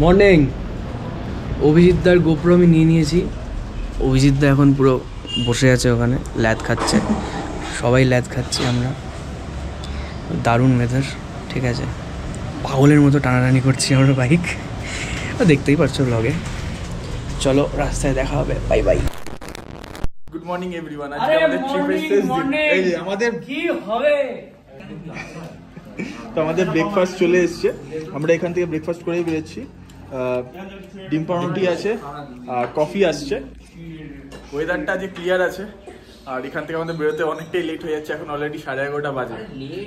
Morning. অভিজিৎদার GoPro আমি নিয়ে নিয়েছি। অভিজিৎদা এখন পুরো বসে আছে ওখানে, ল্যাদ খাচ্ছে। সবাই ল্যাদ খাচ্ছি আমরা। দারুণ মেজাজ, ঠিক আছে। পাগলের মতো টানাটানি করছি আমরা বাইক, দেখতেই পাচ্ছ ব্লগে। চলো রাস্তায় দেখা হবে, bye bye. Good morning everyone. আজকে আমাদের ট্রিপের শেষ দিন। এই যে আমাদের কি হবে, তো আমাদের ব্রেকফাস্ট চলে এসেছে। আমরা এখান থেকে ব্রেকফাস্ট করেই বেরোচ্ছি। ডিম পাউরুটি আছে আর কফি আসছে। ওয়েদারটা যে ক্লিয়ার আছে, আর এখান থেকে আমাদের বেরোতে অনেকটাই লেট হয়ে যাচ্ছে। এখন অলরেডি 11:30 বাজে।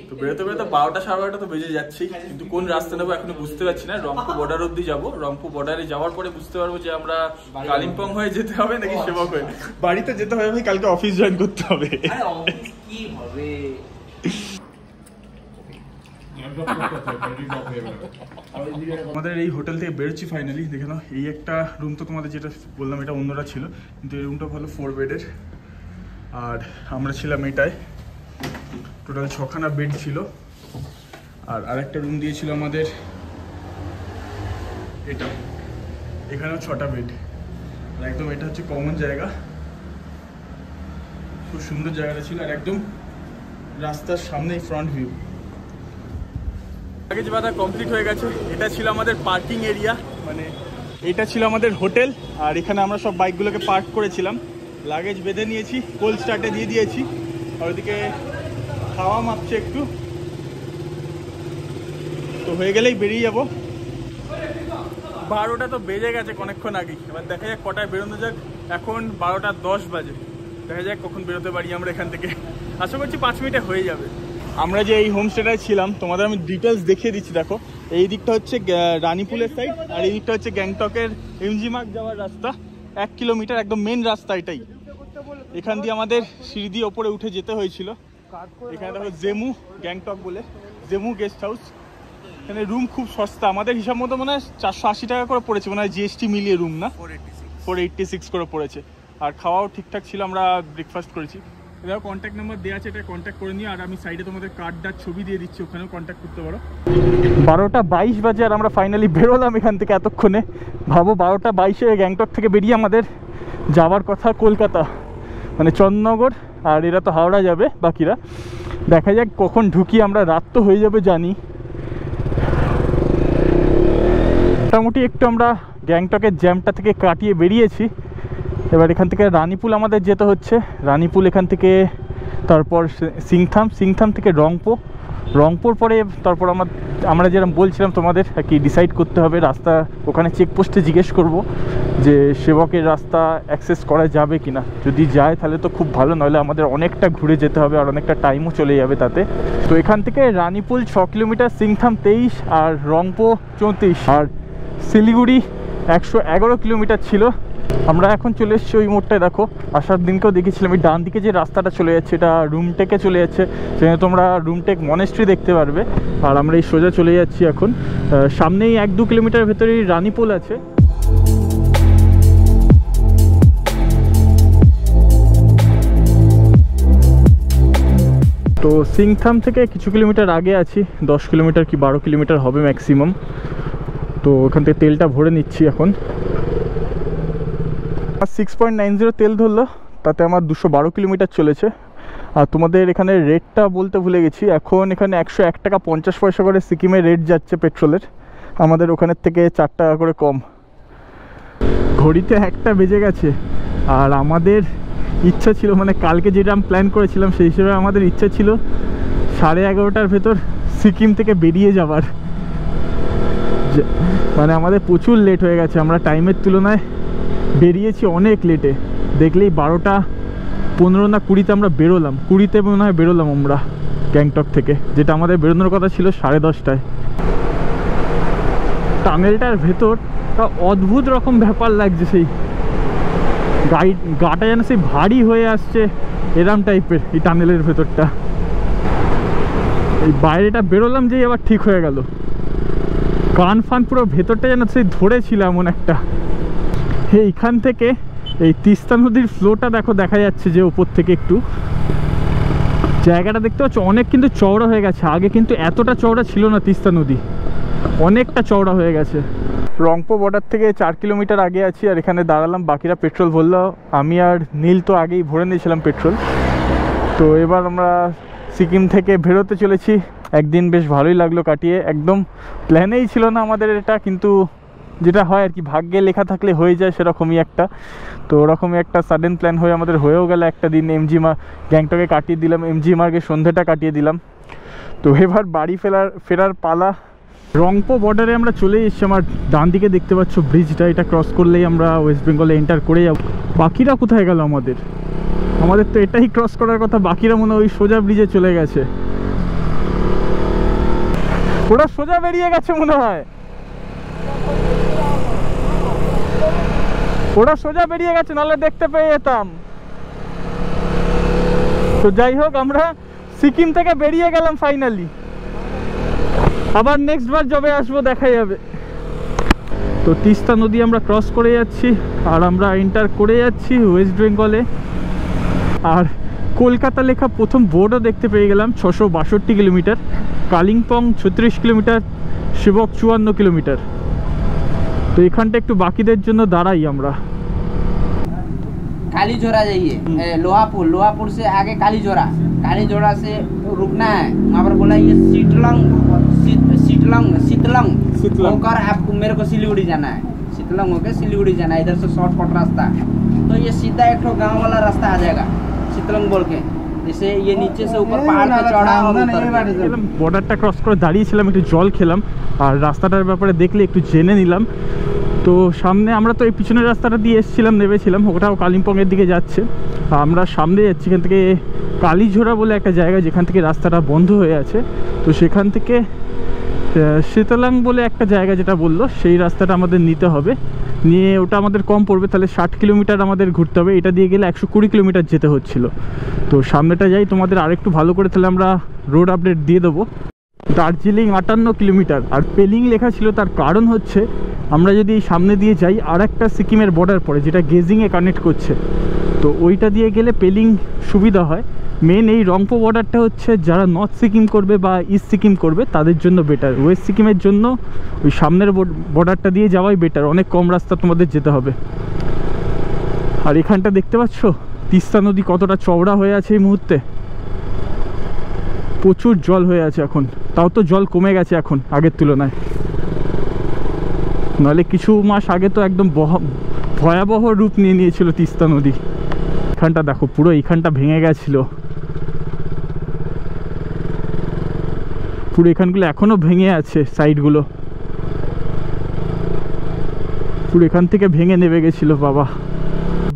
তো বেরোতে বেরোতে 12টা 12:30 তো বেজে যাচ্ছেই। কিন্তু কোন রাস্তা নেবো এখনো বুঝতে পারছি না। রংপুর বর্ডার অব্দি যাবো। রংপুর বর্ডারে যাওয়ার পরে বুঝতে পারবো যে আমরা কালিম্পং হয়ে যেতে হবে নাকি সেবক হয়ে। বাড়িতে যেতে হবে ভাই, কালকে অফিস জয়েন করতে হবে। কি হবে। আমাদের এই হোটেল থেকে বেরোচ্ছি ফাইনালি। দেখে নাও, এই একটা রুম তো তোমাদের যেটা বললাম এটা অন্যরা ছিল, কিন্তু এই রুমটা ভালো 4 বেডের। আর আমরা ছিলাম এটায়, টোটাল 6খানা বেড ছিল। আর আরেকটা রুম দিয়েছিল আমাদের এটা, এখানেও 6টা বেড। আর একদম এটা হচ্ছে কমন জায়গা, খুব সুন্দর জায়গাটা ছিল। আর একদম রাস্তার সামনেই ফ্রন্ট ভিউ। লাগেজ বাঁধা কমপ্লিট হয়ে গেছে। এটা ছিল আমাদের পার্কিং এরিয়া, মানে এটা ছিল আমাদের হোটেল। আর এখানে আমরা সব বাইকগুলোকে পার্ক করেছিলাম। লাগেজ বেঁধে নিয়েছি, কোল্ড স্টার্টে দিয়ে দিয়েছি। আর ওদিকে খাওয়া মাপছে একটু, তো হয়ে গেলেই বেরিয়ে যাবো। 12টা তো বেজে গেছে অনেকক্ষণ আগেই। এবার দেখা যাক কটায় বেরোনো যাক। এখন 12:10 বাজে। দেখা যাক কখন বেরোতে পারি আমরা এখান থেকে। আশা করছি 5 মিনিটে হয়ে যাবে। আমরা যে এই হোমস্টেটায় ছিলাম তোমাদের আমি ডিটেলস দেখিয়ে দিচ্ছি। দেখো, এই দিকটা হচ্ছে রানীপুলের সাইড, আর এই দিকটা হচ্ছে গ্যাংটকের এমজি মার্গ যাওয়ার রাস্তা। 1 কিলোমিটার একদম মেন রাস্তা এটাই। এখান দিয়ে আমাদের সিঁড়ি দিয়ে ওপরে উঠে যেতে হয়েছিল। এখানে দেখো জেমু গ্যাংটক বলে, জেমু গেস্ট হাউস। এখানে রুম খুব সস্তা, আমাদের হিসাব মতো মনে হয় 480 টাকা করে পড়েছে, মানে জিএসটি মিলিয়ে রুম না 486 করে পড়েছে। আর খাওয়াও ঠিকঠাক ছিল, আমরা ব্রেকফাস্ট করেছি। এটাও কন্ট্যাক্ট নাম্বার দেওয়া আছে, এটা কন্ট্যাক্ট করে নিও। আর আমি সাইডে তোমাদের কার্ডটার ছবি দিয়ে দিচ্ছি, ওখানেও কন্ট্যাক্ট করতে পারো। 12:22 বাজে আর আমরা ফাইনালি বেরোলাম এখান থেকে এতক্ষণে। ভাবো 12:22-এ গ্যাংটক থেকে বেরিয়ে আমাদের যাওয়ার কথা কলকাতা, মানে চন্দননগর। আর এরা তো হাওড়া যাবে বাকিরা। দেখা যাক কখন ঢুকি আমরা, রাত তো হয়ে যাবে জানি। মোটামুটি একটু আমরা গ্যাংটকের জ্যামটা থেকে কাটিয়ে বেরিয়েছি। এবার এখান থেকে রানীপুল আমাদের যেতে হচ্ছে। রানীপুল এখান থেকে, তারপর সিংথাম থেকে রংপুর পরে তারপর আমরা যেরকম বলছিলাম তোমাদের আর কি, ডিসাইড করতে হবে রাস্তা। ওখানে চেকপোস্টে জিজ্ঞেস করব যে সেবকের রাস্তা অ্যাক্সেস করা যাবে কি না। যদি যায় তাহলে তো খুব ভালো, নইলে আমাদের অনেকটা ঘুরে যেতে হবে আর অনেকটা টাইমও চলে যাবে তাতে। তো এখান থেকে রানীপুল 6 কিলোমিটার, সিংথাম 23, আর রংপুর 34, আর শিলিগুড়ি 111 কিলোমিটার ছিল। আমরা এখন চলে এসেছি ওই মোড়টায়। দেখো, আসার দিনকেও দেখেছিলাম এই ডান দিকে যে রাস্তাটা চলে যাচ্ছে, এটা রুমটেকে চলে যাচ্ছে। সেখানে তোমরা রুমটেক মনেস্ট্রি দেখতে পারবে। আর আমরা এই সোজা চলে যাচ্ছি এখন। সামনেই 1-2 কিলোমিটার ভেতরেই রানীপুল আছে। তো সিংথাম থেকে কিছু কিলোমিটার আগে আছি, 10 কিলোমিটার কি 12 কিলোমিটার হবে ম্যাক্সিমাম। তো ওখান থেকে তেলটা ভরে নিচ্ছি এখন। 6.90 তেল ধরলো, তাতে আমার 212 কিলোমিটার চলেছে। আর তোমাদের এখানে রেটটা বলতে ভুলে গেছি, এখন এখানে 101 টাকা 50 পয়সা করে সিকিমের রেট যাচ্ছে পেট্রোলের। আমাদের ওখানের থেকে 4 টাকা করে কম। ঘড়িতে 1টা বেজে গেছে। আর আমাদের ইচ্ছা ছিল, মানে কালকে যেটা আমি প্ল্যান করেছিলাম সেই হিসেবে আমাদের ইচ্ছা ছিল 11:30টার ভেতর সিকিম থেকে বেরিয়ে যাবার। মানে আমাদের প্রচুর লেট হয়ে গেছে, আমরা টাইমের তুলনায় বেরিয়েছি অনেক লেটে। দেখলেই 12:15 না 20-তে আমরা বেরোলাম। 20-তে মনে হয় বেরোলাম আমরা গ্যাংটক থেকে, যেটা আমাদের বেরোনোর কথা ছিল 10:30টায়। টানেলটার ভেতর অদ্ভুত রকম ব্যাপার লাগছে, সেই গাটা যেন সেই ভারী হয়ে আসছে এরম টাইপের এই টানেলের ভেতরটা। এই বাইরেটা বেরোলাম যেই আবার ঠিক হয়ে গেল। কান ফান পুরো ভেতরটা যেন সেই ধরেছিল এমন একটা। এইখান থেকে এই তিস্তা নদীর ফ্লোটা দেখো, দেখা যাচ্ছে যে উপর থেকে একটু জায়গাটা দেখতে পাচ্ছ, অনেক কিন্তু চওড়া হয়ে গেছে। আগে কিন্তু এতটা চওড়া ছিল না তিস্তা নদী, অনেকটা চওড়া হয়ে গেছে। রংপুর বর্ডার থেকে 4 কিলোমিটার আগে আছি আর এখানে দাঁড়ালাম, বাকিরা পেট্রোল ভরলো, আমি আর নীল তো আগেই ভরে নিয়েছিলাম পেট্রোল। তো এবার আমরা সিকিম থেকে বেরোতে চলেছি। একদিন বেশ ভালোই লাগলো কাটিয়ে, একদম প্ল্যানেই ছিল না আমাদের এটা, কিন্তু যেটা হয় আর কি, ভাগ্যে লেখা থাকলে হয়ে যায় সেরকমই একটা। তো ওরকমই একটা সাডেন প্ল্যান হয়ে আমাদের হয়েও গেল একটা দিন। গ্যাংটকে কাটিয়ে দিলাম, এমজি মার্গে সন্ধ্যাটা কাটিয়ে দিলাম। তো এবার বাড়ি ফেরার পালা। রংপুর বর্ডারে আমরা চলে এসেছি, আমার ডান দিকে দেখতে পাচ্ছ ব্রিজটা, এটা ক্রস করলেই আমরা ওয়েস্ট বেঙ্গলে এন্টার করে যাব। বাকিরা কোথায় গেল আমাদের তো এটাই ক্রস করার কথা, বাকিরা মনে হয় ওই সোজা ব্রিজে চলে গেছে, ওরা সোজা বেরিয়ে গেছে মনে হয়, ওরা সোজা বেরিয়ে গেছে, নাহলে দেখতে পেয়ে যেতাম। তো যাই হোক, আমরা সিকিম থেকে বেরিয়ে গেলাম ফাইনালি, আবার নেক্সট বার যবে আসবো দেখা যাবে। তো তিস্তা নদী আমরা ক্রস করে যাচ্ছি আর আমরা এন্টার করে যাচ্ছি ওয়েস্ট বেঙ্গলে। আর কলকাতা লেখা প্রথম বোর্ডও দেখতে পেয়ে গেলাম, 662 কিলোমিটার, কালিম্পং 36 কিলোমিটার, শিবক 54 কিলোমিটার। তো এখানটা একটু বাকিদের জন্য দাঁড়াই আমরা। कालीझोरा जाइए, लोहापुर से आगे कालीझोरा से रुकना है, वहाँ पर बोला ये शीतलंग होकर आपको मेरे को सिलीगुड़ी जाना है, शीतलंग होकर सिलीगुड़ी जाना है, इधर से शॉर्टकट रास्ता। तो ये सीधा एक ठो गाँव वाला रास्ता आ जाएगा शीतलंग बोल के, जैसे ये नीचे से ऊपर पहाड़ पे चढ़ा और বর্ডারটা ক্রস করে দাঁড়িয়েছিলাম, একটু জল খেলাম আর রাস্তাটার ব্যাপারে দেখলে একটু জেনে নিলাম। তো সামনে আমরা তো এই পিছনের রাস্তাটা দিয়ে এসেছিলাম, নেমেছিলাম, ওটাও কালিম্পংয়ের দিকে যাচ্ছে। আমরা সামনে যাচ্ছি এখান থেকে কালীঝোরা বলে একটা জায়গা, যেখান থেকে রাস্তাটা বন্ধ হয়ে আছে। তো সেখান থেকে শীতলাং বলে একটা জায়গা যেটা বললো, সেই রাস্তাটা আমাদের নিতে হবে, নিয়ে ওটা আমাদের কম পড়বে, তাহলে 60 কিলোমিটার আমাদের ঘুরতে হবে। এটা দিয়ে গেলে 120 কিলোমিটার যেতে হচ্ছিল। তো সামনেটা যাই, তোমাদের আরেকটু ভালো করে তাহলে আমরা রোড আপডেট দিয়ে দেবো। দার্জিলিং 58 কিলোমিটার, আর পেলিং লেখা ছিল, তার কারণ হচ্ছে আমরা যদি সামনে দিয়ে যাই আর একটা সিকিমের বর্ডার পড়ে যেটা গেজিংয়ে কানেক্ট করছে, তো ওইটা দিয়ে গেলে পেলিং সুবিধা হয়। মেন এই রংপুর বর্ডারটা হচ্ছে যারা নর্থ সিকিম করবে বা ইস্ট সিকিম করবে তাদের জন্য বেটার, ওয়েস্ট সিকিমের জন্য ওই সামনের বর্ডারটা দিয়ে যাওয়াই বেটার, অনেক কম রাস্তা তোমাদের যেতে হবে। আর এখানটা দেখতে পাচ্ছ তিস্তা নদী কতটা চওড়া হয়ে আছে এই মুহূর্তে, প্রচুর জল হয়ে আছে এখন, তাও তো জল কমে গেছে এখন আগের তুলনায়, নাহলে কিছু মাস আগে তো একদম ভয়াবহ রূপ নিয়ে নিয়েছিল তিস্তা নদী। এখানটা দেখো, পুরো এইখানটা ভেঙে গেছিল, পুরো এখানগুলো এখনো ভেঙে আছে, সাইডগুলো পুরো এখান থেকে ভেঙে নেমে গেছিল বাবা।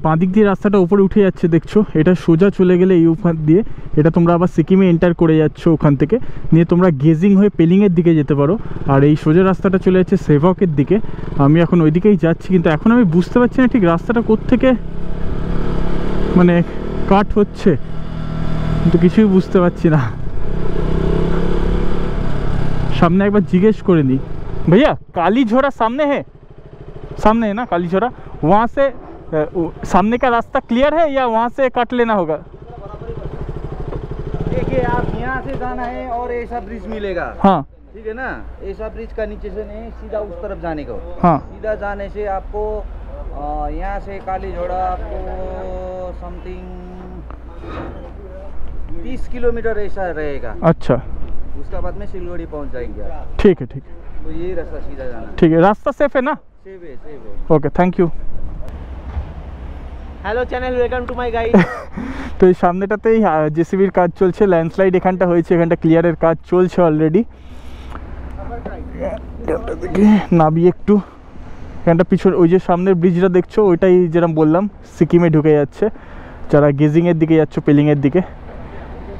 বাঁদিক দিয়ে রাস্তাটা উপরে উঠে যাচ্ছে দেখছো, এটা সোজা চলে গেলে এই উপর দিয়ে, এটা তোমরা আবার সিকিমে এন্টার করে যাচ্ছ, ওখান থেকে নিয়ে তোমরা গেজিং হয়ে পেলিংয়ের দিকে যেতে পারো। আর এই সোজা রাস্তাটা চলে যাচ্ছে সেভকের দিকে, আমি এখন ওই দিকেই যাচ্ছি, কিন্তু এখন আমি বুঝতে পারছি না ঠিক রাস্তাটা কোত্থেকে মানে কাট হচ্ছে, কিন্তু কিছুই বুঝতে পারছি না। সামনে একবার জিজ্ঞেস করে নি, भैया कालीझोरा सामने है ना कालीझोरा, वहाँ से सामने का रास्ता क्लियर है या वहाँ से काट लेना होगा? देखिए आप यहाँ से जाना है और ऐसा ब्रिज मिलेगा, हाँ ठीक है ना, ऐसा ब्रिज का नीचे से नहीं, सीधा उस तरफ जाने को, हाँ सीधा जाने से आपको यहाँ से कालीझोड़ा आपको समथिंग 30 किलोमीटर ऐसा रहेगा। अच्छा, उसका बाद में सिलगुड़ी पहुँच जाएंगे आप। ठीक है तो यही रास्ता सीधा जाना है। ठीक है, रास्ता सेफ है ना? सेफ है, सेफ है। Okay, thank you. Hello channel, welcome to my guide. তো এই সামনেটাতেই জেসিবির কাজ চলছে, ল্যান্ডস্লাইড এখানটা হয়েছে, এখানটা ক্লিয়ারের কাজ চলছে অলরেডি। নাবি একটু এখানটা পিছনে, ওই যে সামনের ব্রিজটা দেখছো ওইটাই যেরকম বললাম সিকিমে ঢুকে যাচ্ছে, যারা গেজিংয়ের দিকে যাচ্ছ পেলিংয়ের দিকে।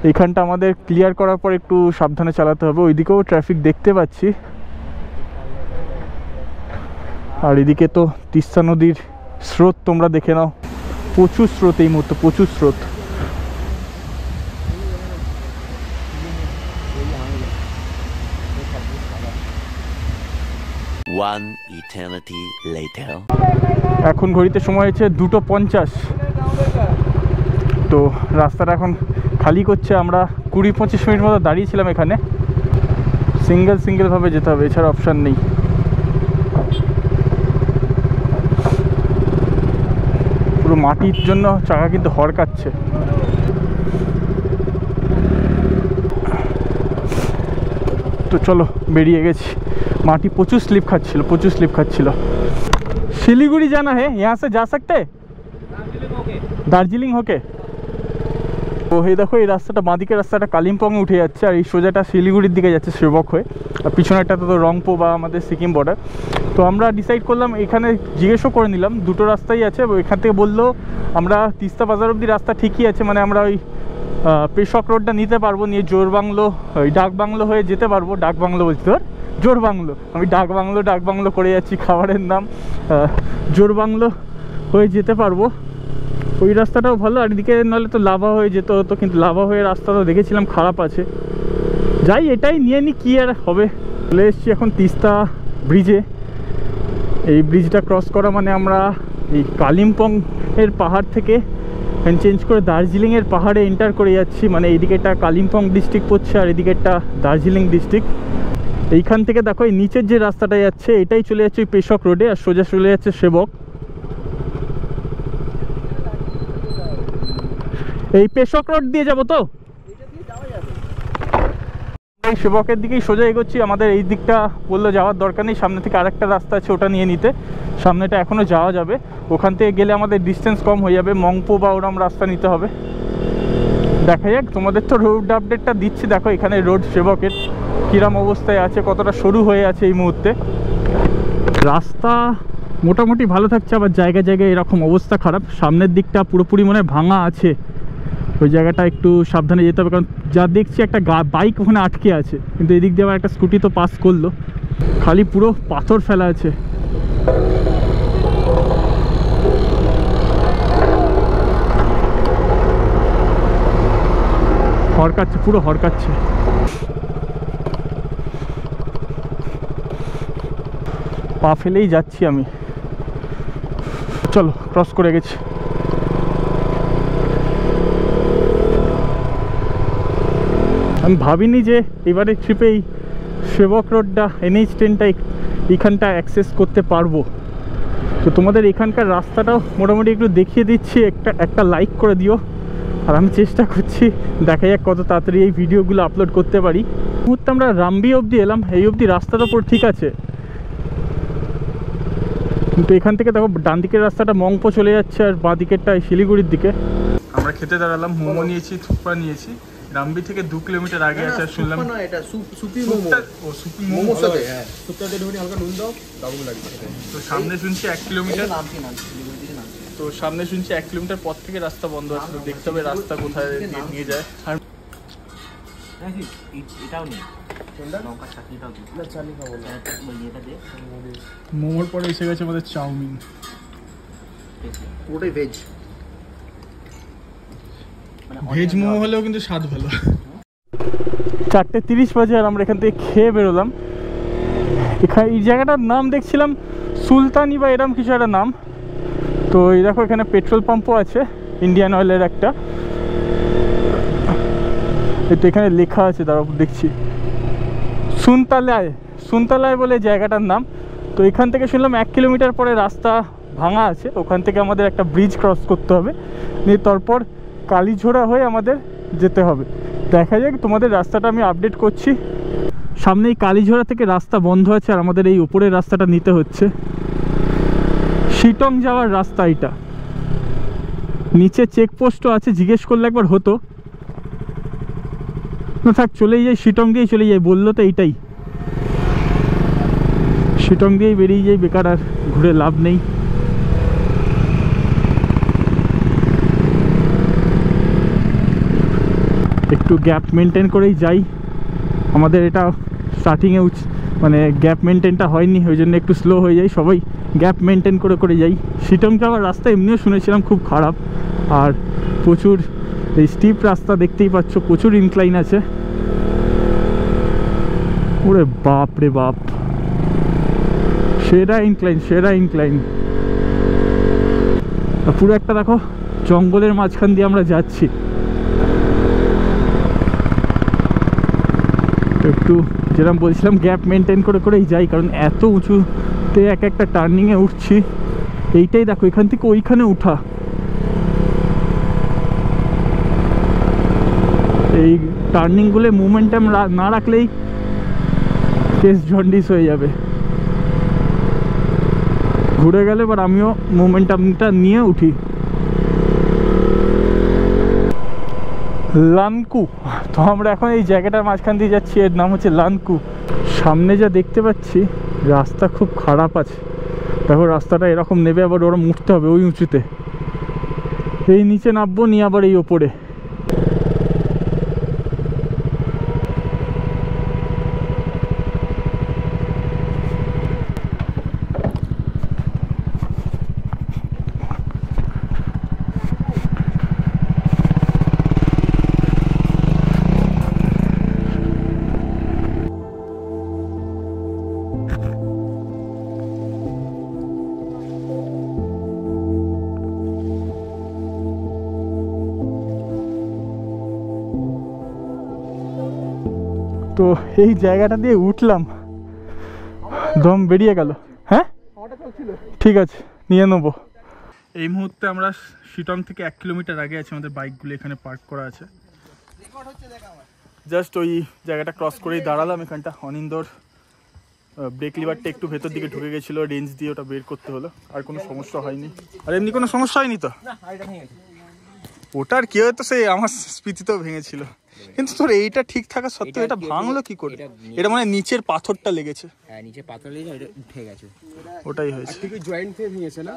এইখানটা আমাদের ক্লিয়ার করার পর একটু সাবধানে চালাতে হবে, ওইদিকেও ট্রাফিক দেখতে পাচ্ছি। আর এদিকে তো তিস্তা নদীর স্রোত তোমরা দেখে নাও, প্রচুর স্রোত এই মুহূর্তে, প্রচুর স্রোত। One eternity later. এখন ঘড়িতে সময় হয়েছে 2:50। তো রাস্তাটা এখন খালি করছে, আমরা 20-25 মিনিট মতো দাঁড়িয়েছিলাম এখানে। সিঙ্গেলভাবে যেতে হবে, এছাড়া অপশান নেই। মাটির জন্য চাকা কিন্তু হড়কাচ্ছে। তো চলো বেরিয়ে গেছি। माटी प्रचुर स्लिप खाচ্ছিল। শিলিগুড়ি जाना है, यहाँ से जा सकते हैं? দার্জিলিং होके। তো এই দেখো এই রাস্তাটা, বাঁদিকের রাস্তাটা কালিম্পংয়ে উঠে যাচ্ছে, আর এই সোজাটা শিলিগুড়ির দিকে যাচ্ছে সেবক হয়ে, আর পিছনেরটা তো রংপো বা আমাদের সিকিম বর্ডার। তো আমরা ডিসাইড করলাম, এখানে জিজ্ঞেসও করে নিলাম, দুটো রাস্তাই আছে। এখান থেকে বললো আমরা তিস্তা বাজার অবধি রাস্তা ঠিকই আছে, মানে আমরা ওই পেশক রোডটা নিতে পারবো, নিয়ে জোরবাংলো ওই ডাকবাংলো হয়ে যেতে পারবো। ডাকবাংলো বলছি তোর, জোরবাংলো, আমি ডাকবাংলো করে যাচ্ছি, খাবারের নাম। জোরবাংলো হয়ে যেতে পারবো, ওই রাস্তাটাও ভালো। আর এদিকে নাহলে তো লাভা হয়ে যেতে হতো, কিন্তু লাভা হয়ে রাস্তাটা দেখেছিলাম খারাপ আছে। যাই এটাই নিয়ে নিই, কী আর হবে। চলে এসেছি এখন তিস্তা ব্রিজে। এই ব্রিজটা ক্রস করা মানে আমরা এই কালিম্পং এর পাহাড় থেকে চেঞ্জ করে দার্জিলিংয়ের পাহাড়ে এন্টার করে যাচ্ছি। মানে এইদিকে একটা কালিম্পং ডিস্ট্রিক্ট পড়ছে, আর এদিকে একটা দার্জিলিং ডিস্ট্রিক্ট। এইখান থেকে দেখো এই নিচের যে রাস্তাটা যাচ্ছে, এটাই চলে যাচ্ছে ওই পেশক রোডে, আর সোজা চলে যাচ্ছে সেবক। এই পেশক রোড দিয়ে যাবো তো, এই সেবকের দিকেই সোজা এগোচ্ছি। আমাদের এই দিকটা বললো যাওয়ার দরকার নেই, সামনে থেকে আরেকটা রাস্তা আছে, ওটা নিয়ে নিতে। সামনেটা এখনও যাওয়া যাবে, ওখান থেকে গেলে আমাদের ডিস্টেন্স কম হয়ে যাবে। মংপো বা ওরম রাস্তা নিতে হবে। দেখা যাক, তোমাদের তো রোড আপডেটটা দিচ্ছি। দেখো এখানে রোড সেবকের কিরম অবস্থায় আছে, কতটা সরু হয়ে আছে এই মুহূর্তে। রাস্তা মোটামুটি ভালো থাকছে, আবার জায়গায় জায়গায় এরকম অবস্থা খারাপ। সামনের দিকটা পুরোপুরি মনে ভাঙা আছে, ওই জায়গাটা একটু সাবধানে যেতে হবে, কারণ যা দেখছি একটা বাইক ওখানে আটকে আছে, কিন্তু এদিক দিয়ে আবার একটা স্কুটি তো পাস করলো, খালি পুরো পাথর ফেলা আছে। হড়কাচ্ছে, পুরো হড়কাচ্ছে। পা ফেলেই যাচ্ছি আমি। চলো ক্রস করে গেছি। আমি ভাবিনি যে এবারে ট্রিপেই সেবক রোডটা NH10টা এইখানটা অ্যাক্সেস করতে পারবো। তো তোমাদের এখানকার রাস্তাটাও মোটামুটি একটু দেখিয়ে দিচ্ছি, একটা লাইক করে দিও। আর আমি চেষ্টা করছি, দেখা যাক কত তাড়াতাড়ি এই ভিডিওগুলো আপলোড করতে পারি। মুহূর্তে আমরা রামবি অবধি এলাম, এই অবধি রাস্তাটা পুরো ঠিক আছে, কিন্তু এখান থেকে দেখো ডান দিকের রাস্তাটা মংপো চলে যাচ্ছে, আর বাঁ দিকেরটা শিলিগুড়ির দিকে। আমরা খেতে দাঁড়ালাম, মোমো নিয়েছি, থুপড়া নিয়েছি। রামবি থেকে 2 কিলোমিটার আগে আছে, শুনলাম সুপি মোমো সাথে, হ্যাঁ সুপটাতে ঢুকে হালকা নুন দাও, দারুণ লাগবে। তো সামনে শুনছি 1 কিলোমিটার, তো সামনে শুনছি 1 কিলোমিটার পর থেকে রাস্তা বন্ধ আছে। তো দেখতে হবে রাস্তা কোথায় নিয়ে যায়। আর এটাও নেই, মোমোর পরে এসে গেছে আমাদের চাউমিন, পুরোটাই ভেজ। ভেজ মোমো হলেও কিন্তু স্বাদ ভালো। 4:30 বাজে, আর আমরা এখান থেকে খেয়ে বেরোলাম। এখানে এই জায়গাটার নাম দেখছিলাম সুলতানি বা এরম কিছু একটা নাম। তো এই দেখো এখানে পেট্রোল পাম্পও আছে, ইন্ডিয়ান অয়েলের একটা। তো এখানে লেখা আছে, তার উপর দেখছি সুনতালায় বলে জায়গাটার নাম। তো এখান থেকে শুনলাম 1 কিলোমিটার পরে রাস্তা ভাঙা আছে, ওখান থেকে আমাদের একটা ব্রিজ ক্রস করতে হবে, নিয়ে তারপর কালীঝোড়া হয়ে আমাদের যেতে হবে। দেখা যাক, তোমাদের রাস্তাটা আমি আপডেট করছি। সামনেই কালীঝোড়া থেকে রাস্তা বন্ধ আছে, আর আমাদের এই উপরের রাস্তাটা নিতে হচ্ছে। শিটং যাওয়ার রাস্তা এটা, নিচে চেকপোস্টও আছে, জিজ্ঞেস করলে একবার হতো না। থাক, চলেই যাই, শিটং দিয়েই চলে যাই, বললো তো এইটাই, শিটং দিয়েই বেরিয়ে যাই, বেকার আর ঘুরে লাভ নেই। একটু গ্যাপ মেনটেন করেই যাই, আমাদের এটা স্টার্টিংয়ে মানে গ্যাপ মেনটেনটা হয়নি, ওই জন্য একটু স্লো হয়ে যায়। সবাই গ্যাপ মেনটেন করে করে যাই। শিটং যাওয়ার রাস্তা এমনিও শুনেছিলাম খুব খারাপ, আর প্রচুর এই স্টিপ রাস্তা, দেখতেই পাচ্ছ প্রচুর ইনক্লাইন আছে। ওরে বাপ রে বাপ, সেরা ইনক্লাইন। পুরো একটা দেখো জঙ্গলের মাঝখান দিয়ে আমরা যাচ্ছি। একটু যেরকম বলছিলাম গ্যাপ মেনটেন করে করেই যাই, কারণ এত উঁচুতে একটা টার্নিংয়ে উঠছি। এইটাই দেখো, এখান থেকে ওইখানে উঠা, এই টার্নিংগুলো মোমেন্টাম না রাখলেই কেস জন্ডিস হয়ে যাবে। ঘুরে গেলে এবার আমিও মোমেন্টামটা নিয়ে উঠি। লানকু, তো আমরা এখন এই জায়গাটার মাঝখান দিয়ে যাচ্ছি, এর নাম হচ্ছে লানকু। সামনে যা দেখতে পাচ্ছি রাস্তা খুব খারাপ আছে, দেখো রাস্তাটা এরকম নেবে, আবার ওরম উঠতে হবে ওই উঁচুতে, এই নিচে নামবো নিয়ে আবার এই ওপরে। তো এই জায়গাটা দিয়ে উঠলাম, দম বেরিয়ে গেল। হ্যাঁ ঠিক আছে, নিয়ে নেবো। এই মুহূর্তে আমরা শিটং থেকে 1 কিলোমিটার আগে আছি, আমাদের বাইকগুলো এখানে পার্ক করা আছে। জাস্ট ওই জায়গাটা ক্রস করেই দাঁড়ালাম এখানটা। অনিন্দর ব্রেক লিভারটা একটু ভেতর দিকে ঢুকে গেছিলো, রেঞ্জ দিয়ে ওটা বের করতে হলো। আর কোনো সমস্যা হয়নি, আর এমনি কোনো সমস্যা হয়নি তো? ওটার কি হয়তো, সে আমার স্মৃতিতেও ভেঙেছিল, কিন্তু তোর এইটা ঠিক থাকা সত্ত্বেও এটা ভাঙলো কি করে? এটা মানে নিচের পাথরটা লেগেছে। হ্যাঁ, নিচে পাথর লেগে এটা উঠে গেছে, ওটাই হয়েছে। ঠিক জয়েন্ট থেকে ভেঙেছে না।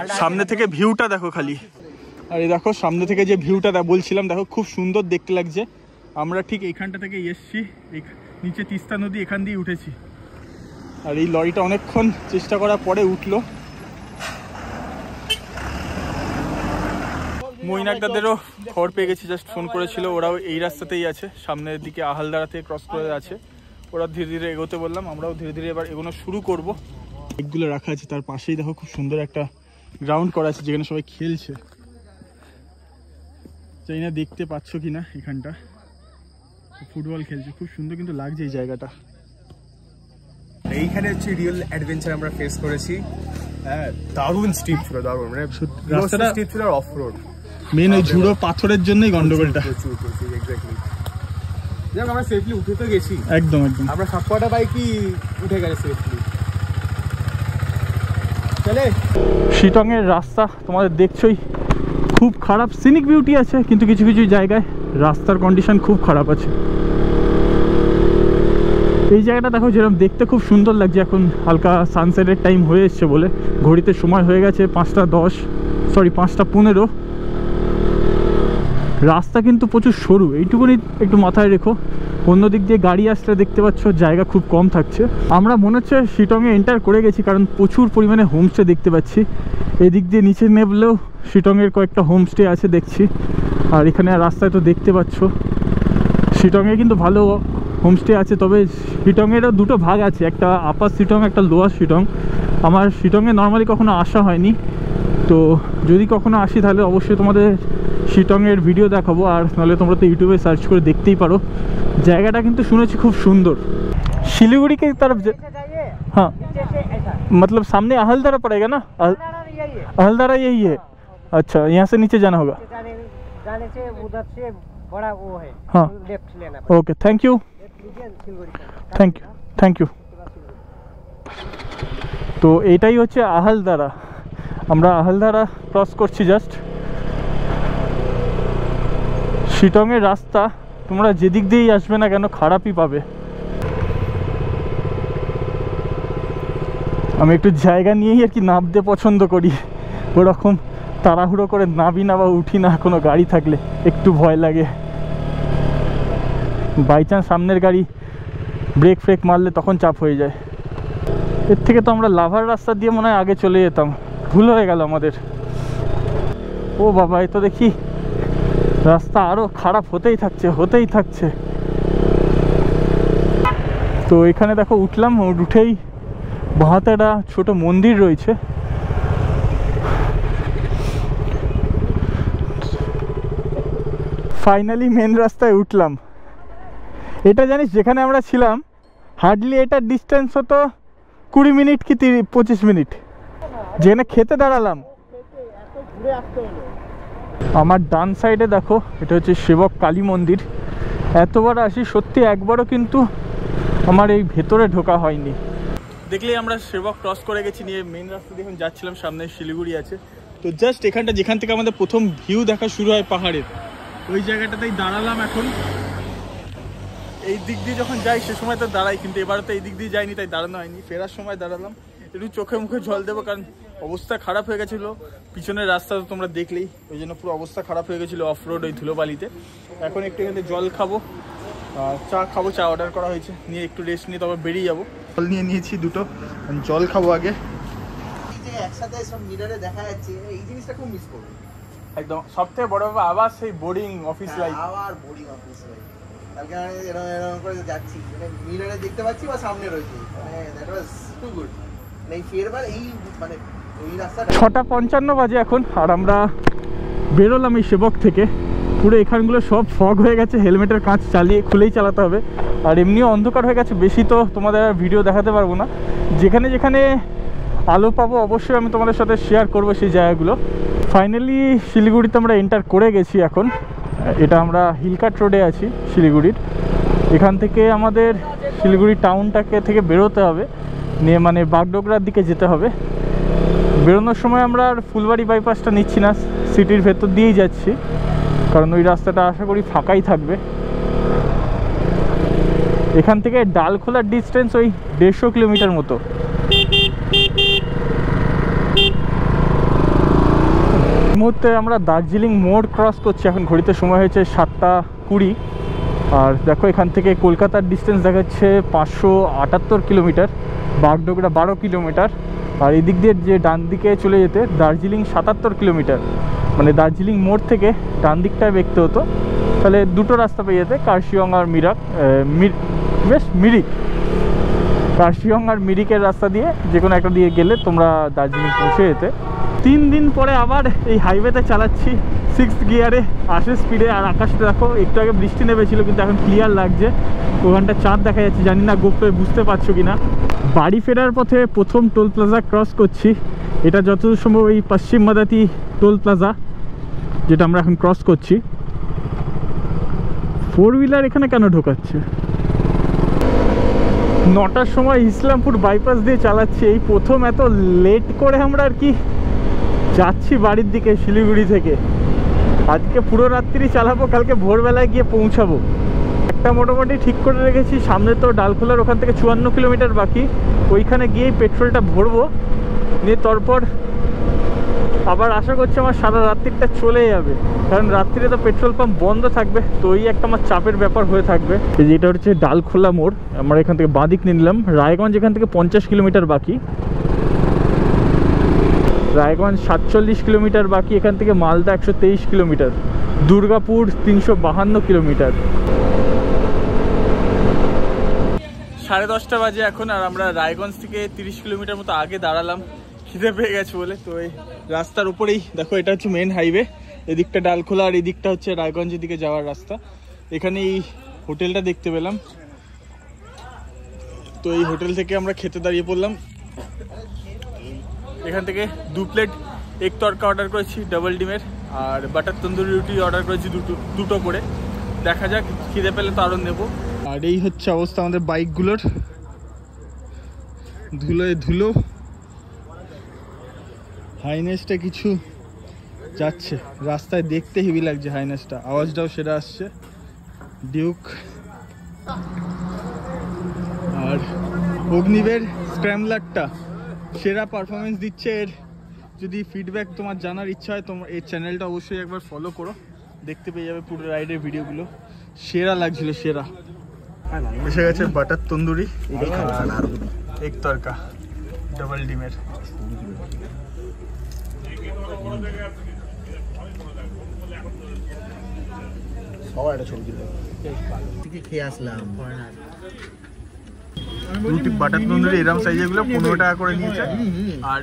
আর সামনে থেকে ভিউটা দেখো খালি, আর এই দেখো সামনে থেকে যে ভিউটা বলছিলাম, দেখো খুব সুন্দর দেখতে লাগছে। আমরা ঠিক এইখানটা থেকে এসছি, নিচে তিস্তা নদী, এখান দিয়ে উঠেছি। আর এই লরিটা অনেকক্ষণ চেষ্টা করার পরে উঠলো। মইনাকদাদেরও খবর পেয়ে গেছি, জাস্ট ফোন করেছিল, ওরাও এই রাস্তাতেই আছে, সামনের দিকে আহালদারা থেকে ক্রস করে আছে। ওরা ধীরে ধীরে এগোতে বললাম, আমরাও ধীরে ধীরে এবার এগোনো শুরু করব। বাইকগুলো রাখা আছে, তার পাশেই দেখো খুব সুন্দর একটা গ্রাউন্ড করা আছে যেখানে সবাই খেলছে। জানি না দেখতে পাচ্ছ কিনা, এখানটা ফুটবল খেলছে, খুব সুন্দর কিন্তু লাগছে এই জায়গাটা। এইখানে হচ্ছে রিয়েল অ্যাডভেঞ্চার আমরা ফেস করেছি। হ্যাঁ, দারুণ স্টিপ ছিল, দারুণ, মানে রাস্তাটা স্টিপ ছিল আর অফ রোড। মেন ওই ঝুড়ো পাথরের জন্যই গন্ডগোলটা। এক্স্যাক্টলি। যাক, আমরা সেফলি উঠে তো গেছি, একদম একদম। আমরা সবকটা বাইকই উঠে গেছে সেফলি। চলে শিটং এর রাস্তা তোমাদের দেখছোই, খুব খারাপ। সিনিক বিউটি আছে, কিন্তু কিছু কিছু জায়গায় রাস্তার কন্ডিশন খুব খারাপ আছে। এই জায়গাটা দেখো যেরকম দেখতে খুব সুন্দর লাগছে, এখন হালকা সানসেটের টাইম হয়ে এসছে বলে, ঘড়িতে সময় হয়ে গেছে 5:15। রাস্তা কিন্তু প্রচুর সরু, এইটুকুনি একটু মাথায় রেখো। অন্য দিক দিয়ে গাড়ি আসলে দেখতে পাচ্ছ জায়গা খুব কম থাকছে। আমরা মনে হচ্ছে শিটংয়ে এন্টার করে গেছি, কারণ প্রচুর পরিমাণে হোমস্টে দেখতে পাচ্ছি। এদিক দিয়ে নিচে নেমলেও শিটংয়ের কয়েকটা হোমস্টে আছে দেখছি। আর এখানে রাস্তায় তো দেখতে পাচ্ছ শিটংয়ে কিন্তু ভালো হোমস্টে আছে, তবে শিটংয়েরও দুটো ভাগ আছে, একটা আপার শিটং, একটা লোয়ার শিটং। আমার শিটংয়ে নর্মালি কখনো আসা হয়নি, তো যদি কখনো আসি তাহলে অবশ্যই তোমাদের শিটংয়ের ভিডিও দেখাবো। আর নাহলে তোমরা তো ইউটিউবে সার্চ করে দেখতেই পারো। জায়গাটা কিন্তু শুনেছি খুব সুন্দর। শিলিগুড়ি के तरफ हाँ, मतलब सामने आहलदारा पड़ेगा ना? आहलदारा यही है। अच्छा, यहाँ से नीचे जाना होगा। जाने से उधर से बड़ा वो है, हाँ, लेफ्ट लेना। Okay, thank you, thank you. তো এইটাই হচ্ছে আহালদারা। আমরা আহালদারা ক্রস করছি জাস্ট। শিটংয়ের রাস্তা তোমরা যেদিক দিয়েই আসবে না কেন খারাপই পাবে। আমি একটু জায়গা নিয়েই আর কি নামতে পছন্দ করি, ওরকম তাড়াহুড়ো করে নামি না বা উঠি না কোনো গাড়ি থাকলে, একটু ভয় লাগে। বাই চান্স সামনের গাড়ি ব্রেক ফ্রেক মারলে তখন চাপ হয়ে যায়। এর থেকে তো আমরা লাভার রাস্তা দিয়ে মনে হয় আগে চলে যেতাম, ভুল হয়ে গেল আমাদের। ও বাবা, এই তো দেখি রাস্তা আরও খারাপ হতেই থাকছে। তো এখানে দেখো উঠলাম, উঠেই বাঁহাতে একটা ছোট মন্দির রয়েছে। ফাইনালি মেন রাস্তায় উঠলাম। এটা জানিস যেখানে আমরা ছিলাম হার্ডলি এটার ডিস্টেন্স হতো 20 মিনিট কি 25 মিনিট। যেখানে খেতে দাঁড়ালাম আমার ডান সাইডে দেখো, এটা হচ্ছে সেবক কালী মন্দির। এতবার আসি সত্যি একবারও কিন্তু আমার এই ভেতরে ঢোকা হয়নি। দেখলেই আমরা সেবক ক্রস করে গেছি, নিয়ে মেন রাস্তা দিয়ে এখন যাচ্ছিলাম, সামনে শিলিগুড়ি আছে। তো জাস্ট এখানটা যেখান থেকে আমাদের প্রথম ভিউ দেখা শুরু হয় পাহাড়ের, ওই জায়গাটাতেই দাঁড়ালাম এখন। এই দিক দিয়ে যখন যাই সে সময় তো দাঁড়াই, কিন্তু এবারে তো এই দিক দিয়ে যাইনি, তাই দাঁড়ানো হয়নি। ফেরার সময় দাঁড়ালাম, একটু চোখে মুখে জল দেবো, কারণ অবস্থা খারাপ হয়ে গেছিলো। পিছনের রাস্তা তো তোমরা দেখলেই, ওই জন্য পুরো অবস্থা খারাপ হয়ে গেছিলো অফ রোড ওই ধুলোবালিতে। এখন একটু এখানে জল খাবো, চা খাবো, চা অর্ডার করা হয়েছে, নিয়ে একটু রেস্ট নিয়ে তবে বেরিয়ে যাবো। জল নিয়ে নিয়েছি দুটো, জল খাবো আগে। একসাথে সব মিররে দেখা যাচ্ছে, এই জিনিসটা খুব মিস করবো একদম। সবথেকে বড় ব্যাপার আবার সেই বোর্ডিং অফিস লাইফ, আবার বোর্ডিং অফিস লাইফ। কালকে আমি এরকম করে যাচ্ছি, মানে মিররে দেখতে পাচ্ছি বা সামনে রয়েছে, মানে দ্যাট ওয়াজ টু গুড। এই ফেরবার এই মানে ওই রাস্তাটা 6:55 বাজে এখন, আর আমরা বেরোলাম এই সেবক থেকে। পুরো এখানগুলো সব ফগ হয়ে গেছে, হেলমেটের কাঁচ খুলেই চালাতে হবে। আর এমনিও অন্ধকার হয়ে গেছে, বেশি তো তোমাদের ভিডিও দেখাতে পারবো না। যেখানে যেখানে আলো পাবো অবশ্যই আমি তোমাদের সাথে শেয়ার করবো সেই জায়গাগুলো। ফাইনালি শিলিগুড়িতে আমরা এন্টার করে গেছি এখন। এটা আমরা হিলকাট রোডে আছি শিলিগুড়ির। এখান থেকে আমাদের শিলিগুড়ি টাউনটাকে থেকে বেরোতে হবে, নিয়ে মানে বাগডোগরার দিকে যেতে হবে। বেরোনোর সময় আমরা আর ফুলবাড়ি বাইপাসটা নিচ্ছি না, সিটির ভেতর দিয়েই যাচ্ছি, কারণ ওই রাস্তাটা আশা করি ফাঁকাই থাকবে। এখান থেকে ডালখোলার ডিস্টেন্স ওই 150 কিলোমিটার মতো। এই মুহূর্তে আমরা দার্জিলিং মোড় ক্রস করছি, এখন ঘড়িতে সময় হয়েছে 7:20। আর দেখো এখান থেকে কলকাতার ডিস্টেন্স দেখাচ্ছে 578 কিলোমিটার, বাগডোগরা 12 কিলোমিটার। আর এদিক দিয়ে যে ডান দিকে চলে যেতে দার্জিলিং 77 কিলোমিটার, মানে দার্জিলিং মোড় থেকে ডান দিকটায় দেখতে হতো। তাহলে দুটো রাস্তা পেয়ে যেতে, কার্শিয়ং আর মিরিক। কার্শিয়ং আর মিরিকের রাস্তা দিয়ে যে কোনো একটা দিয়ে গেলে তোমরা দার্জিলিং পৌঁছে যেতে। 3 দিন পরে আবার এই হাইওয়েতে চালাচ্ছি 6th গিয়ারে, 80 স্পিডে। আর আকাশটা দেখো, একটু আগে বৃষ্টি নেমেছিল কিন্তু এখন ক্লিয়ার লাগছে, ওখানটা চাঁদ দেখা যাচ্ছে। জানি না গোপ্রোয় বুঝতে পারছো কিনা। বাড়ি ফেরার পথে প্রথম টোল প্লাজা ক্রস করছি, এটা যতদূর সম্ভব এই পশ্চিম মাদাতি টোল প্লাজা, যেটা আমরা এখন ক্রস করছি। 4 হুইলার এখানে কেন ঢোকাচ্ছে? 9টার সময় ইসলামপুর বাইপাস দিয়ে চালাচ্ছি, এই প্রথম এত লেট করে আমরা আর কি যাচ্ছি বাড়ির দিকে শিলিগুড়ি থেকে। আজকে পুরো রাত্রি চালাবো, কালকে ভোরবেলায় গিয়ে পৌঁছাবো। একটা মোটামুটি ঠিক করে রেখেছি, সামনে তো ডালখোলার ওখান থেকে 54 কিলোমিটার বাকি, ওইখানে গিয়েই পেট্রোলটা ভরবো, নিয়ে তারপর আবার আশা করছি আমার সারা রাত্রিটা চলে যাবে, কারণ রাত্রিরে তো পেট্রোল পাম্প বন্ধ থাকবে। তো ওই একটা আমার চাপের ব্যাপার হয়ে থাকবে। যেটা হচ্ছে ডালখোলা মোড়, আমরা এখান থেকে বাঁ দিক নিলাম। রায়গঞ্জ এখান থেকে 50 কিলোমিটার বাকি, রায়গঞ্জ 47 কিলোমিটার বাকি, এখান থেকে মালদা 123 কিলোমিটার, দুর্গাপুর 352 কিলোমিটার। 10:30 বাজে এখন, আর আমরা রায়গঞ্জ থেকে 30 কিলোমিটার মতো আগে দাঁড়ালাম, খিদে পেয়ে গেছে বলে। তো এই রাস্তার উপরেই দেখো, এটা হচ্ছে মেন হাইওয়ে, এদিকটা ডালখোলা আর এদিকটা হচ্ছে রায়গঞ্জের দিকে যাওয়ার রাস্তা। এখানে এই হোটেলটা দেখতে পেলাম, তো এই হোটেল থেকে আমরা খেতে দাঁড়িয়ে পড়লাম। এখান থেকে 2 প্লেট এগ তড়কা অর্ডার করেছি ডাবল ডিমের, আর বাটার তন্দুরি রুটি অর্ডার করেছি দুটো করে। দেখা যাক, খিদে পেলে তো আরও নেবো। আর এই হচ্ছে অবস্থা আমাদের বাইকগুলোর, ধুলো। হাইনেসটা কিছু যাচ্ছে রাস্তায়, দেখতে হেভি লাগছে হাইনেসটা, আওয়াজটাও সেটা আসছে। ডিউক আর অগ্নিবের স্ক্র্যামলারটা সেরা পারফরমেন্স দিচ্ছে। এর যদি ফিডব্যাক তোমার জানার ইচ্ছা হয়, তোমার এই চ্যানেলটা অবশ্যই একবার ফলো করো, দেখতে পেয়ে যাবে পুরো রাইডের ভিডিওগুলো। সেরা লাগছিল, সেরা। এসে গেছে বাটার তন্দুরি, এগ তড়কা ডাবল ডিমের। সবাই একটা ছবি দিল, খেয়ে আসলাম। রুটি বাটার তন্দুরি এরম সাইজের গুলো 15 টাকা করে নিয়েছে, আর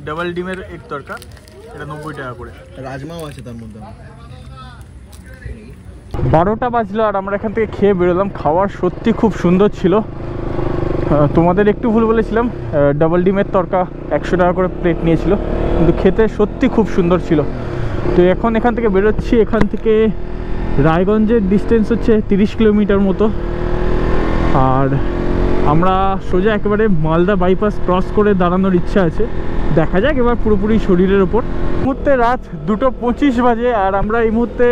ডাবল ডিমের এগ তড়কা এটা 90 টাকা করে। রাজমাও আছে তার মধ্যে। 12টা বাজলো আর আমরা এখান থেকে খেয়ে বেরোলাম। খাওয়ার সত্যি খুব সুন্দর ছিল। তোমাদের একটু ভুল বলেছিলাম, ডাবল ডিমের তড়কা 100 টাকা করে প্লেট নিয়েছিল, কিন্তু খেতে সত্যি খুব সুন্দর ছিল। তো এখন এখান থেকে বেরোচ্ছি। এখান থেকে রায়গঞ্জের ডিস্টেন্স হচ্ছে 30 কিলোমিটার মতো। আর আমরা সোজা একেবারে মালদা বাইপাস ক্রস করে দাঁড়ানোর ইচ্ছা আছে, দেখা যাক এবার পুরোপুরি শরীরের ওপর। এই মুহূর্তে রাত 2:25 বাজে আর আমরা এই মুহূর্তে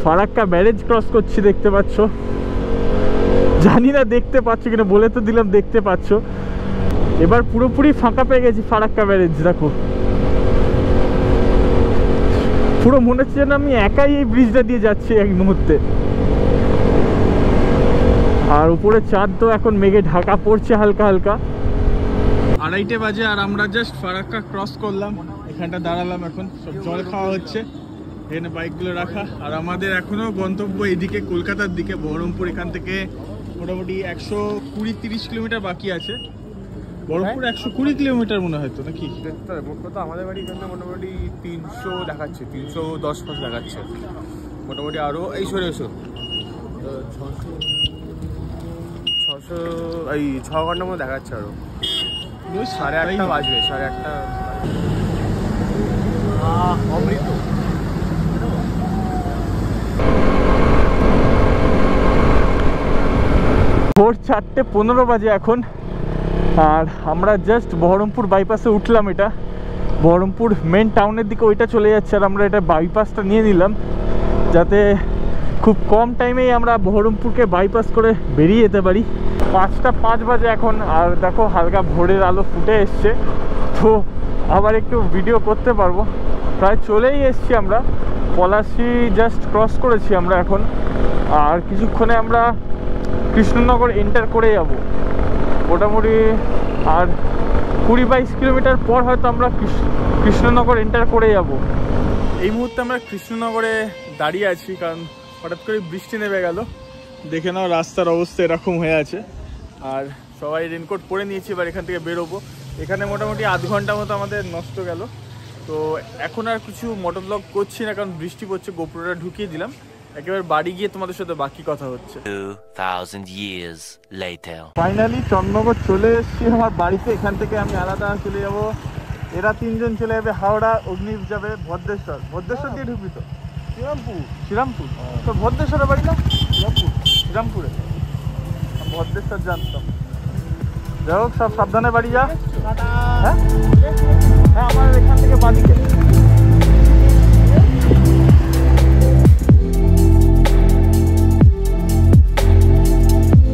ফারাক্কা ব্যারেজ ক্রস করছি, দেখতে পাচ্ছ। জানি না দেখতে পাচ্ছ কিনা, বলে তো দিলাম দেখতে পাচ্ছ। এবার পুরোপুরি ফাঁকা পেয়ে গেছি ফারাক্কা ব্যারেজ। দেখো পুরো মনে হচ্ছে যেন আমি একাই এই ব্রিজটা দিয়ে যাচ্ছি এক মুহূর্তে। আর উপরে চাঁদ তো এখন মেঘে ঢাকা পড়ছে হালকা হালকা। 2:30 বাজে আর আমরা জাস্ট ফারাক্কা ক্রস করলাম, এখানটা দাঁড়ালাম। এখন সব জল খাওয়া হচ্ছে, এখানে বাইকগুলো রাখা। আর আমাদের এখনো গন্তব্য এদিকে কলকাতার দিকে, বহরমপুর। এখান থেকে মোটামুটি 120-30 কিলোমিটার বাকি আছে। বহরমপুর 120 কিলোমিটার মনে হয় তো, নাকি? দেখতে হবে মোট কথা। আমাদের বাড়ি এখানে মোটামুটি 300 দেখাচ্ছে, 310 পাশ দেখাচ্ছে মোটামুটি। আরও এই সরে এসো 600 এই 6 ঘন্টার মতো দেখাচ্ছে। আরও 8:30 বাজবে, 8:30 অমৃত। ভোর 4:15 বাজে এখন। আর আমরা জাস্ট বহরমপুর বাইপাসে উঠলাম। এটা বহরমপুর মেন টাউনের দিকে ওইটা চলে যাচ্ছে, আর আমরা এটা বাইপাসটা নিয়ে নিলাম যাতে খুব কম টাইমেই আমরা বহরমপুরকে বাইপাস করে বেরিয়ে যেতে পারি। 5:05 বাজে এখন। আর দেখো হালকা ভোরের আলো ফুটে এসছে, তো আবার একটু ভিডিও করতে পারবো। প্রায় চলেই এসছি আমরা, পলাশি জাস্ট ক্রস করেছি আমরা এখন। আর কিছুক্ষণে আমরা কৃষ্ণনগর এন্টার করে যাব মোটামুটি। আর 20-22 কিলোমিটার পর হয়তো আমরা কৃষ্ণনগর এন্টার করে যাব। এই মুহূর্তে আমরা কৃষ্ণনগরে দাঁড়িয়ে আছি, কারণ হঠাৎ করে বৃষ্টি নেমে গেল। দেখে নাও রাস্তার অবস্থা এরকম হয়ে আছে। আর সবাই রেনকোট পরে নিয়েছি, এবার এখান থেকে বেরোবো। এখানে মোটামুটি আধ ঘন্টা মতো আমাদের নষ্ট গেল। তো এখন আর কিছু মোটর ব্লগ করছি না, কারণ বৃষ্টি পড়ছে। গোপ্রোটা ঢুকিয়ে দিলাম, একেবারে বাড়ি গিয়ে তোমাদের সাথে বাকি কথা হচ্ছে। 2000 years later. ফাইনালি চন্দ্রনগর চলে এসেছি আমার বাড়িতে। এখান থেকে আমি আলাদা চলে যাব। এরা 3 জন চলে যাবে হাওড়া, অগ্নিপ যাবে ভদ্রেশ্বর। ভদ্রেশ্বর দিয়ে ঢুকবি তো? শ্রীরামপুর। তো ভদ্রেশ্বরের বাড়ি না? শ্রীরামপুরে। ভদ্রেশ্বর জানতাম। যাই হোক, সব সাবধানে বাড়ি যা। হ্যাঁ হ্যাঁ, আমার এখান থেকে বাদিকে।